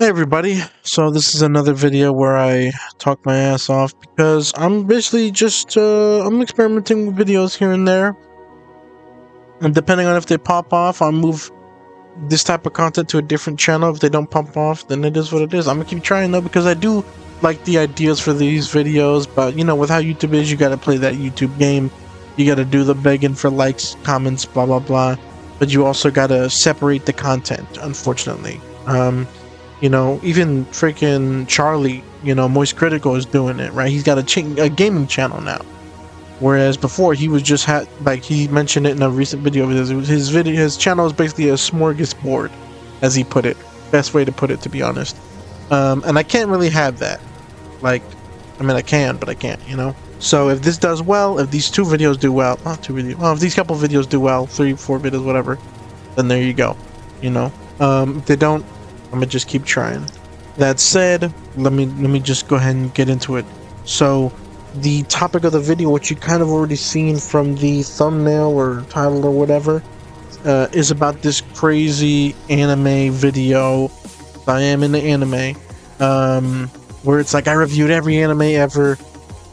Hey everybody, so this is another video where I talk my ass off because I'm basically just, I'm experimenting with videos here and there, and depending on if they pop off, I'll move this type of content to a different channel. If they don't pop off, then it is what it is. I'm gonna keep trying though, because I do like the ideas for these videos, but you know, with how YouTube is, you gotta play that YouTube game. You gotta do the begging for likes, comments, blah blah blah, but you also gotta separate the content, unfortunately. You know, even freaking Charlie, you know, Moist Critical is doing it, right? He's got a gaming channel now. Whereas before he was just like he mentioned it in a recent video of his channel is basically a smorgasbord, as he put it. Best way to put it, to be honest. And I can't really have that. Like, I mean, I can, but I can't, you know? So if this does well, if these two videos do well, not two videos, well, if these couple videos do well, 3, 4 videos, whatever, then there you go, you know? If they don't, I'm gonna just keep trying. That said, let me just go ahead and get into it. So the topic of the video, which you kind of already seen from the thumbnail or title or whatever, is about this crazy anime video. I am in the anime, where it's like I reviewed every anime ever,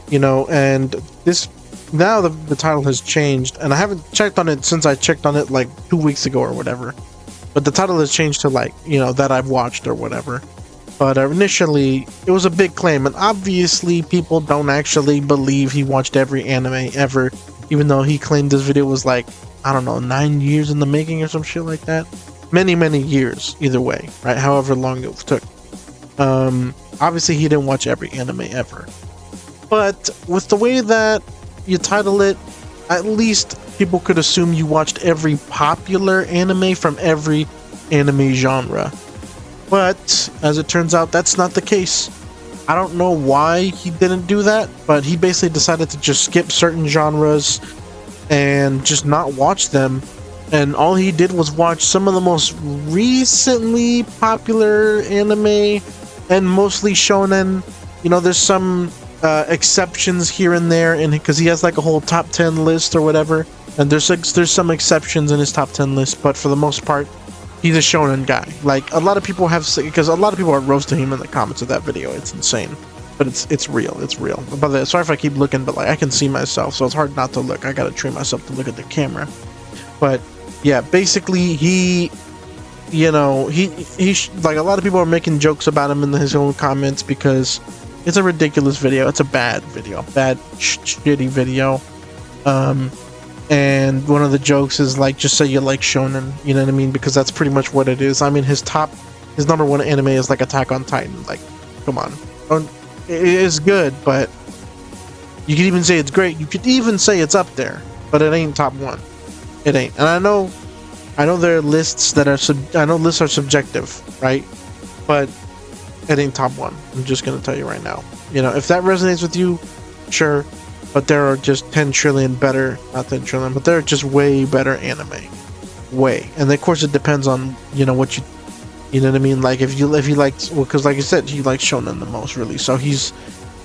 you know, and this now the title has changed, and I haven't checked on it since I checked on it like 2 weeks ago or whatever. But the title has changed to, like, you know, that I've watched or whatever. But initially, it was a big claim. And obviously, people don't actually believe he watched every anime ever. Even though he claimed this video was, like, I don't know, 9 years in the making or some shit like that. Many, many years, either way, right? However long it took. Obviously, he didn't watch every anime ever. But with the way that you title it, at least people could assume you watched every popular anime from every anime genre. But as it turns out, that's not the case. I don't know why he didn't do that, but he basically decided to just skip certain genres and just not watch them. And all he did was watch some of the most recently popular anime, and mostly shonen. You know, there's some exceptions here and there, and because he has like a whole top 10 list or whatever, and there's some exceptions in his top 10 list, but for the most part, he's a shonen guy. Like, a lot of people have, because a lot of people are roasting him in the comments of that video. It's insane, but it's real. It's real. But sorry if I keep looking, but like I can see myself, so it's hard not to look. I gotta train myself to look at the camera. But yeah, basically he, you know, he like, a lot of people are making jokes about him in his own comments because it's a ridiculous video. It's a bad video, bad shitty video. And one of the jokes is like, just say you like shonen, you know what I mean? Because that's pretty much what it is. I mean, his number one anime is like Attack on Titan. Like, come on, it is good, but you could even say it's great. You could even say it's up there, but it ain't top one. It ain't. And I know there are lists that are I know lists are subjective, right? But it ain't top one. I'm just gonna tell you right now. You know, if that resonates with you, sure. But there are just 10 trillion better, not 10 trillion, but there are just way better anime. Way. And of course it depends on, you know, what you know what I mean? Like, if you like, well, because like I said, he likes shonen the most, really. So he's,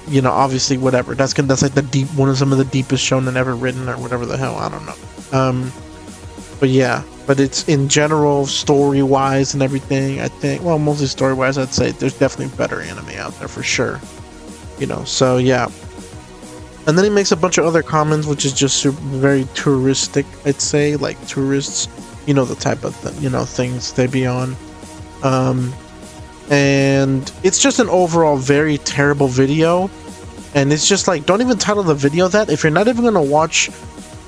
you know, obviously whatever. That's like one of some of the deepest shonen ever written, or whatever the hell, I don't know. But yeah, but it's in general, story-wise and everything, I think, well, mostly story-wise, I'd say there's definitely better anime out there for sure. You know, so yeah. And then he makes a bunch of other comments, which is just very touristic, I'd say, like tourists, you know, the type of things they be on. And it's just an overall very terrible video. And it's just like, don't even title the video that if you're not even gonna watch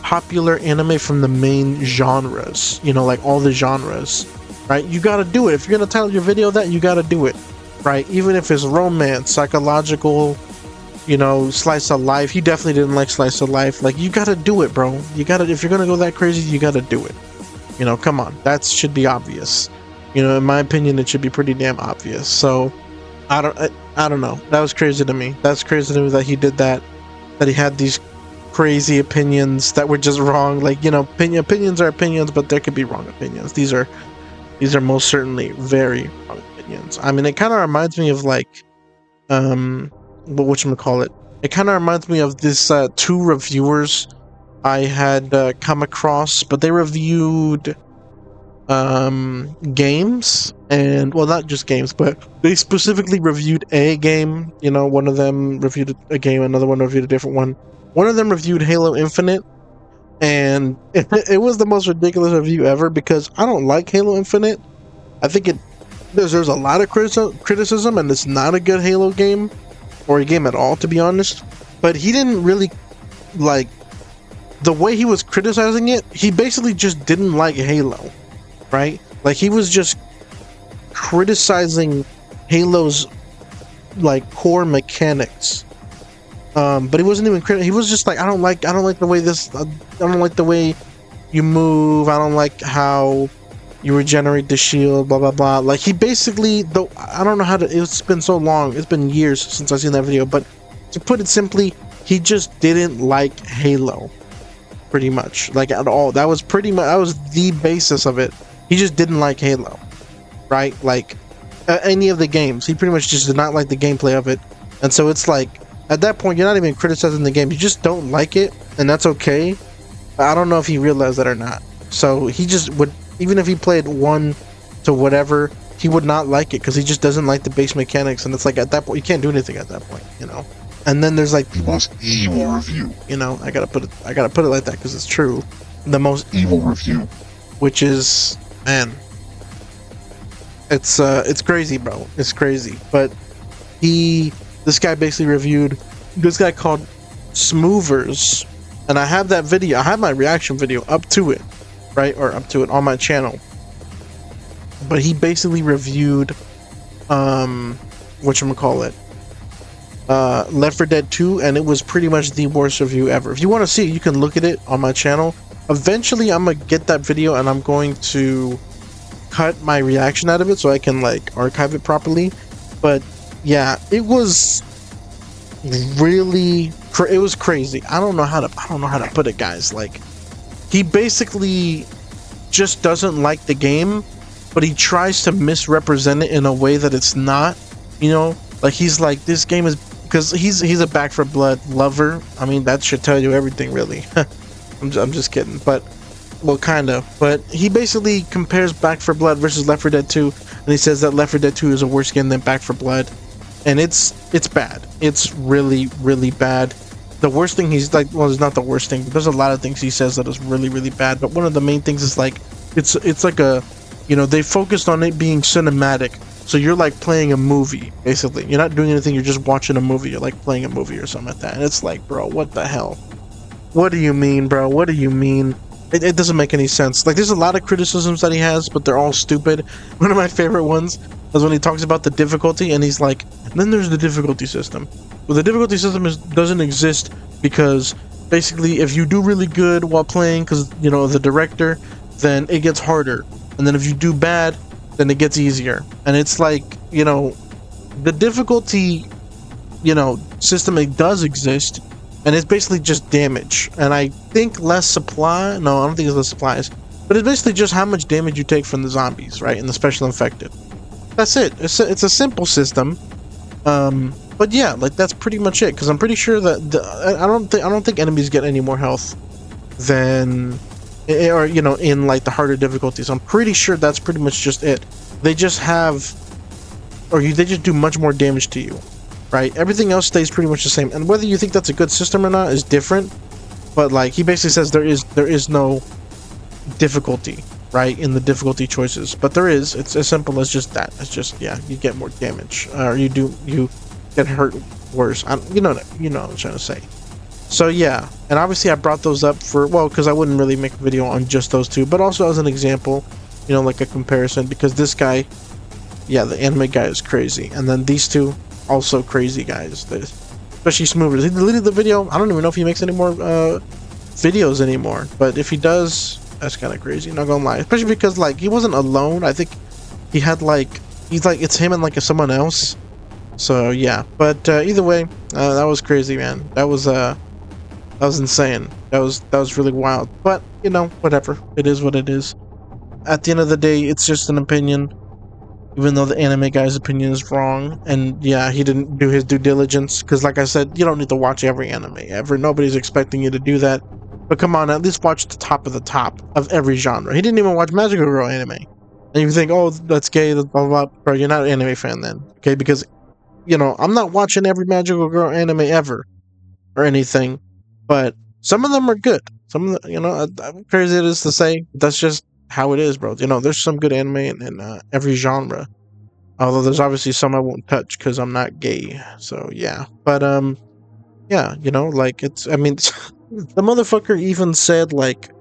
popular anime from the main genres, you know, like all the genres, right? You gotta do it. If you're gonna title your video that, you gotta do it, right? Even if it's romance, psychological, you know, slice of life. He definitely didn't like slice of life. Like, you gotta do it, bro. You gotta, if you're gonna go that crazy, you gotta do it. You know, come on, that should be obvious. You know, in my opinion, it should be pretty damn obvious. So I don't know, that was crazy to me. That's crazy to me that he did that, that he had these crazy opinions that were just wrong. Like, you know, opinions are opinions, but there could be wrong opinions. These are most certainly very wrong opinions. I mean, it kind of reminds me of like whatchamacallit, it kind of reminds me of this two reviewers I had come across, but they reviewed games, and well, not just games, but they specifically reviewed a game. You know, one of them reviewed a game, another one reviewed a different one. One of them reviewed Halo Infinite, and it was the most ridiculous review ever because I don't like Halo Infinite. I think there's a lot of criticism, and it's not a good Halo game or a game at all, to be honest. But he didn't really like the way he was criticizing it. He basically just didn't like Halo, right? Like he was just criticizing Halo's like core mechanics. But he wasn't even he was just like, I don't like the way I don't like the way you move. I don't like how you regenerate the shield, blah blah blah. Like he basically, though, I don't know how to, it's been so long, it's been years since I've seen that video, but to put it simply, he just didn't like Halo, pretty much, like at all. That was the basis of it. He just didn't like Halo, right? Like any of the games, he pretty much just did not like the gameplay of it. And so it's like, at that point, you're not even criticizing the game, you just don't like it, and that's okay. I don't know if he realized that or not. So he just would, even if he played 1 to whatever, he would not like it because he just doesn't like the base mechanics. And it's like, at that point, you can't do anything at that point, you know. And then there's like the most evil review. You know, I gotta put it like that because it's true. The most evil review, which is, man, it's crazy, bro. It's crazy. But this guy basically reviewed this guy called Smoothers, and I have that video. I have my reaction video up to it, right, or up to it on my channel. But he basically reviewed, whatchamacallit, Left 4 Dead 2, and it was pretty much the worst review ever. If you want to see it, you can look at it on my channel. Eventually, I'm gonna get that video, and I'm going to cut my reaction out of it so I can like archive it properly. But yeah, it was really it was crazy. I don't know how to put it, guys. Like, he basically just doesn't like the game, but he tries to misrepresent it in a way that it's not, you know. Like, he's like, this game is, because he's a Back 4 Blood lover. I mean, that should tell you everything, really. I'm just kidding, but well, kind of. But he basically compares Back 4 Blood versus Left 4 Dead 2, and he says that Left 4 Dead 2 is a worse game than Back 4 Blood, and it's bad. It's really, really bad. The worst thing he's like, well, it's not the worst thing. There's a lot of things he says that is really, really bad, but one of the main things is like, it's like a, you know, they focused on it being cinematic. So you're like playing a movie, basically. You're not doing anything, you're just watching a movie. You're like playing a movie or something like that. And it's like, bro, what the hell? What do you mean, bro? What do you mean? It doesn't make any sense. Like, there's a lot of criticisms that he has, but they're all stupid. One of my favorite ones is when he talks about the difficulty, and he's like, and then there's the difficulty system. Well, the difficulty system doesn't exist because basically if you do really good while playing, because, you know, the director, then it gets harder. And then if you do bad, then it gets easier. And it's like, you know, the difficulty, you know, system, it does exist, and it's basically just damage. And I think less supply, no, I don't think it's less supplies, but it's basically just how much damage you take from the zombies, right, and the special infected. That's it. It's a simple system. But yeah, like, that's pretty much it, because I'm pretty sure that I don't think enemies get any more health than, or, you know, in like the harder difficulties. I'm pretty sure that's pretty much just it. They just have, they just do much more damage to you, right? Everything else stays pretty much the same, and whether you think that's a good system or not is different. But like, he basically says there is no difficulty, right, in the difficulty choices, but there is. It's as simple as just that. It's just, yeah, you get more damage, or you get hurt worse. You know what I'm trying to say. So yeah, and obviously I brought those up for, well, because I wouldn't really make a video on just those two, but also as an example, you know, like a comparison, because this guy, yeah, the anime guy is crazy, and then these two, also crazy guys, especially Smoothers. He deleted the video. I don't even know if he makes any more videos anymore, but if he does, that's kind of crazy, not gonna lie, especially because like he wasn't alone. I think he had like, it's him and like someone else. So yeah, but either way, that was crazy, man. That was insane. That was really wild. But, you know, whatever. It is what it is. At the end of the day, it's just an opinion. Even though the anime guy's opinion is wrong. And yeah, he didn't do his due diligence. Because like I said, you don't need to watch every anime ever. Nobody's expecting you to do that. But come on, at least watch the top of every genre. He didn't even watch Magical Girl anime. And you think, oh, that's gay, blah, blah, blah. Bro, you're not an anime fan then. Okay, because, you know, I'm not watching every Magical Girl anime ever or anything. But some of them are good. Some of the, you know, crazy it is to say, that's just how it is, bro. You know, there's some good anime in every genre. Although there's obviously some I won't touch because I'm not gay. So, yeah. But, yeah, you know, like, it's, I mean, the motherfucker even said, like,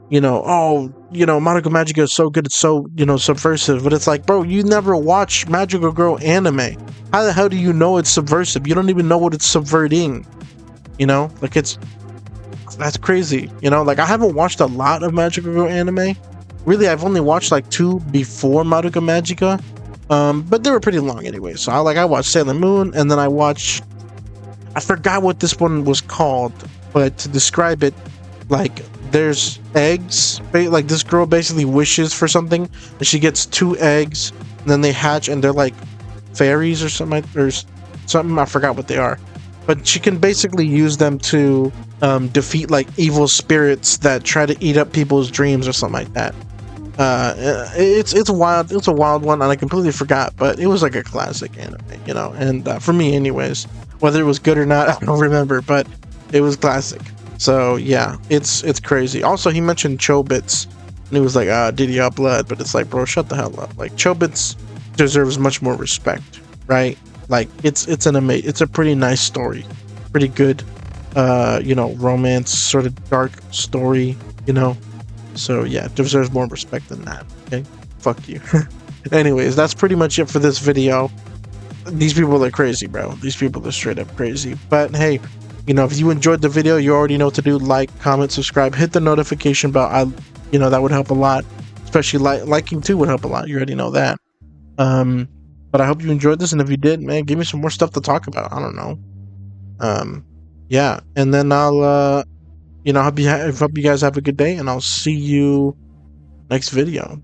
you know, oh, you know, Madoka Magica is so good, it's so, you know, subversive. But it's like, bro, you never watched Magical Girl anime. How the hell do you know it's subversive? You don't even know what it's subverting. You know, like, that's crazy. You know, like, I haven't watched a lot of Magical Girl anime. Really, I've only watched like 2 before Madoka Magica. But they were pretty long anyway. So I watched Sailor Moon, and then I forgot what this one was called, but to describe it, like, there's eggs, like, this girl basically wishes for something, and she gets 2 eggs, and then they hatch, and they're like fairies or something, I forgot what they are, but she can basically use them to defeat, like, evil spirits that try to eat up people's dreams or something like that. It's wild. It's a wild one, and I completely forgot, but it was like a classic anime, you know, and for me anyways. Whether it was good or not, I don't remember, but it was classic. So yeah, it's crazy. Also, he mentioned Chobits, and he was like, Diddy Blood, but it's like, bro, shut the hell up. Like, Chobits deserves much more respect, right? Like, it's a pretty nice story, pretty good, you know, romance, sort of dark story, you know. So yeah, it deserves more respect than that. Okay, fuck you. Anyways, that's pretty much it for this video. These people are crazy, bro. These people are straight up crazy. But hey, you know, if you enjoyed the video, you already know what to do. Like, comment, subscribe, hit the notification bell. You know, that would help a lot. Especially liking too would help a lot. You already know that. But I hope you enjoyed this, and if you did, man, give me some more stuff to talk about. I don't know. Yeah, and then I'll you know, hope you guys have a good day, and I'll see you next video.